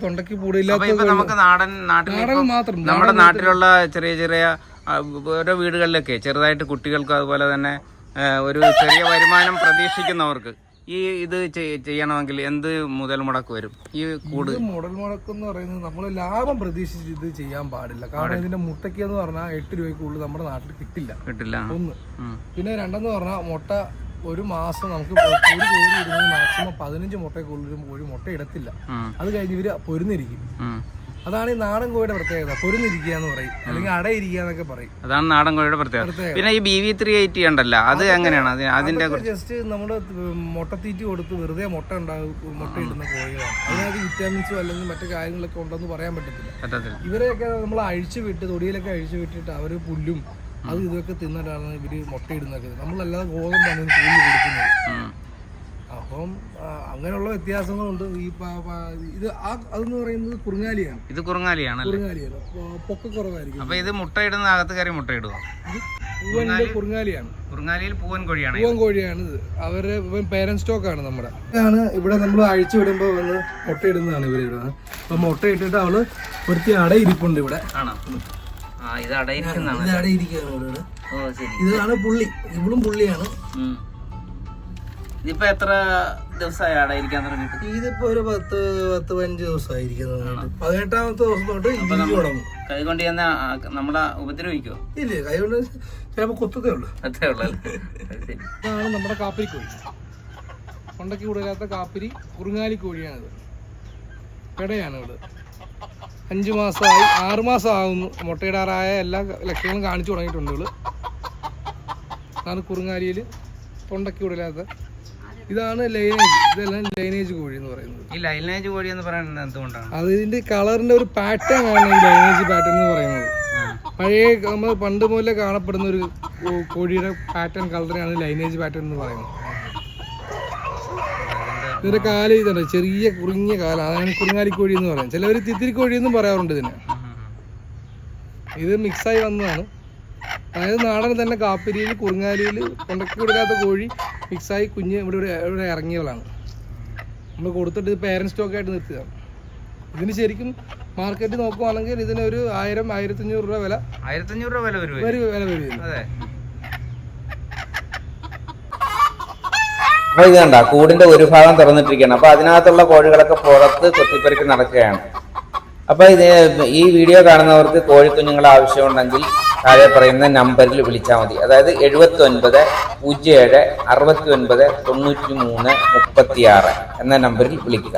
തൊണ്ടയ്ക്ക് പൂടില്ല. നമുക്ക് നമ്മുടെ നാട്ടിലുള്ള ചെറിയ ചെറിയ ഓരോ വീടുകളിലൊക്കെ ചെറുതായിട്ട് കുട്ടികൾക്ക് അതുപോലെ തന്നെ ഒരു ചെറിയ വരുമാനം പ്രതീക്ഷിക്കുന്നവർക്ക് ഇത് ചെയ്യണമെങ്കിൽ എന്ത് മുതൽ മുടക്ക് വരും? ഈ കൂട് മുതൽ മുടക്ക് എന്ന് പറയുന്നത് നമ്മൾ ലാഭം പ്രതീക്ഷിച്ച് ഇത് ചെയ്യാൻ പാടില്ല. കാരണം ഇതിന്റെ മുട്ടയ്ക്ക് എന്ന് പറഞ്ഞാൽ 8 രൂപയ്ക്കുള്ളിൽ നമ്മുടെ നാട്ടിൽ കിട്ടില്ല. ഒന്ന് പിന്നെ രണ്ടെന്ന് പറഞ്ഞാൽ മുട്ട ഒരു മാസം നമുക്ക് ഒരു കോഴി ഇടുന്നത് മാക്സിമം 15 മുട്ടയ്ക്കുള്ളിൽ ഒരു മുട്ട ഇടത്തില്ല. അത് കഴിഞ്ഞ് ഇവര് പൊരുന്നിരിക്കും. അതാണ് ഈ നാടൻ കോഴിയുടെ പ്രത്യേകത. പൊരുന്നിരിക്കുക എന്ന് പറയും, അല്ലെങ്കിൽ അടയിരിക്കുക എന്നൊക്കെ പറയും. അതാണ് നാടൻ കോഴിയുടെ പ്രത്യേകത. പിന്നെ ഈ BV380 ഉണ്ടല്ലോ, അത് എങ്ങനെയാണ്? അതിന്റെ ജസ്റ്റ് നമ്മള് മുട്ടത്തീറ്റി കൊടുത്ത് വെറുതെ മുട്ട ഇടുന്ന കോഴികളാണ്. അതിനകത്ത് വിറ്റാമിൻസോ അല്ലെങ്കിൽ മറ്റു കാര്യങ്ങളൊക്കെ ഉണ്ടെന്ന് പറയാൻ പറ്റത്തില്ല. ഇവരെയൊക്കെ നമ്മൾ അഴിച്ചു വിട്ട് തൊടിയിലൊക്കെ അഴിച്ചു വിട്ടിട്ട് അവര് പുല്ലും അത് ഇതൊക്കെ തിന്നിട്ടാണ് ഇവര് മുട്ടയിടുന്നൊക്കെ. നമ്മളല്ലാതെ ഗോതമ്പാണ് പുല്ല് കൊടുക്കുന്നത്. അപ്പം അങ്ങനെയുള്ള വ്യത്യാസങ്ങളുണ്ട്. ഇത് അതെന്ന് പറയുന്നത് കുറുങ്ങാലിയാണ്. ഇത് കുറുങ്ങാലിയാണ്, പൊക്കക്കുറവായിരിക്കും. അപ്പൊ ഇത് മുട്ടയിടുന്ന അകത്ത് കയറി മുട്ടയിടുക. കുറുങ്ങാലിയാണ്. കുറുങ്ങാലിയിൽ പൂവൻ കോഴിയാണ്. പൂവൻ കോഴിയാണ് ഇത്. അവര് പേരന്റ് സ്റ്റോക്ക് ആണ് നമ്മുടെ. ഇവിടെ നമ്മൾ അഴിച്ചു വിടുമ്പോ വന്ന് മുട്ടയിടുന്നതാണ് ഇവര് ഇടുന്നത്. അപ്പൊ മുട്ട ഇട്ടിട്ട് അവള് ഒരുത്തി അടയിരിപ്പുണ്ട് ഇവിടെ. ആണോ? ഇത് അടയിരിക്കുന്നതാണ്. ഇതാണ് പുള്ളി. ഇവളും പുള്ളിയാണ്. ഇതിപ്പോ എത്ര ദിവസമായി അടയിരിക്കാൻ തുടങ്ങിയിട്ട്? ഇതിപ്പോ ഒരു 10-15 ദിവസമായിരിക്കുന്നത്. 18ാമത്തെ ദിവസം തൊട്ട് തുടങ്ങും. കൈകൊണ്ട് നമ്മളെ ഉപദ്രവിക്കുവോ? ഇല്ല, കൈകൊണ്ട് ചിലപ്പോ കൊത്തതേ ഉള്ളൂ. അത്രേ ഉള്ളൂ. ഇതാണ് നമ്മുടെ കാപ്പിരി കോഴി. കൊണ്ടയ്ക്ക് കൂടുതലാത്ത കാപ്പിരി കുറുങ്ങാലി കോഴിയാണിത്. പെടയാണ് ഇവിടെ. 5 മാസമായി, 6 മാസം ആകുന്നു. മുട്ടയിടാറായ എല്ലാ ലക്ഷണങ്ങളും കാണിച്ചു തുടങ്ങിയിട്ടുണ്ട് ഇവള്. അതാണ് കുറുങ്ങാലിയിൽ തൊണ്ടയ്ക്ക് കൂടുതലാത്ത. ഇതാണ് ലൈനേജ്. ഇതെല്ലാം ലൈനേജ് കോഴി എന്ന് പറയുന്നത്. ഈ ലൈനേജ് കോഴി എന്ന് പറയുന്നത് എന്തുകൊണ്ടാണ്? അത് ഇതിന്റെ കളറിന്റെ ഒരു പാറ്റേൺ ആണ് ഈ ലൈനേജ് പാറ്റേൺ എന്ന് പറയുന്നത്. പഴയ നമ്മൾ പണ്ട് മുതലേ കാണപ്പെടുന്ന ഒരു കോഴിയുടെ പാറ്റേൺ കളറിനാണ് ലൈനേജ് പാറ്റേൺ എന്ന് പറയുന്നത്. ഇതിന്റെ കാല് ഇതാണ്, ചെറിയ കുറുങ്ങിയ കാല. അതാണ് കുറുങ്ങാലി കോഴി എന്ന് പറയുന്നത്. ചിലവർ തിത്തിരി കോഴി എന്നും പറയാറുണ്ട് ഇതിനെ. ഇത് മിക്സായി വന്നതാണ്. അതായത് നാടൻ തന്നെ കാപ്പിരിയിൽ കുറുങ്ങാലിയിൽ കൊണ്ടയ്ക്ക് കൊടുക്കാത്ത കോഴി മിക്സായി കുഞ്ഞ് ഇവിടെ ഇറങ്ങിയവളാണ്. നമ്മൾ കൊടുത്തിട്ട് ഇത് പേരന്റ് സ്റ്റോക്കായിട്ട് നിർത്തിയതാണ്. ഇതിന് ശരിക്കും മാർക്കറ്റ് നോക്കുവാണെങ്കിൽ ഇതിന് ഒരു 1000-1500 രൂപ വില. 1500 രൂപ വില വരും. അപ്പൊ ഇത് കണ്ട കൂടിന്റെ ഒരു ഭാഗം തുറന്നിട്ടിരിക്കുകയാണ്. അപ്പൊ അതിനകത്തുള്ള കോഴികളൊക്കെ പുറത്ത് കൊത്തിപ്പെറുക്കി നടക്കുകയാണ്. അപ്പൊ ഈ വീഡിയോ കാണുന്നവർക്ക് കോഴിക്കുഞ്ഞുങ്ങൾ ആവശ്യമുണ്ടെങ്കിൽ താഴെ പറയുന്ന നമ്പറിൽ വിളിച്ചാൽ മതി. അതായത് 79 07 69 93 36 എന്ന നമ്പറിൽ വിളിക്കുക.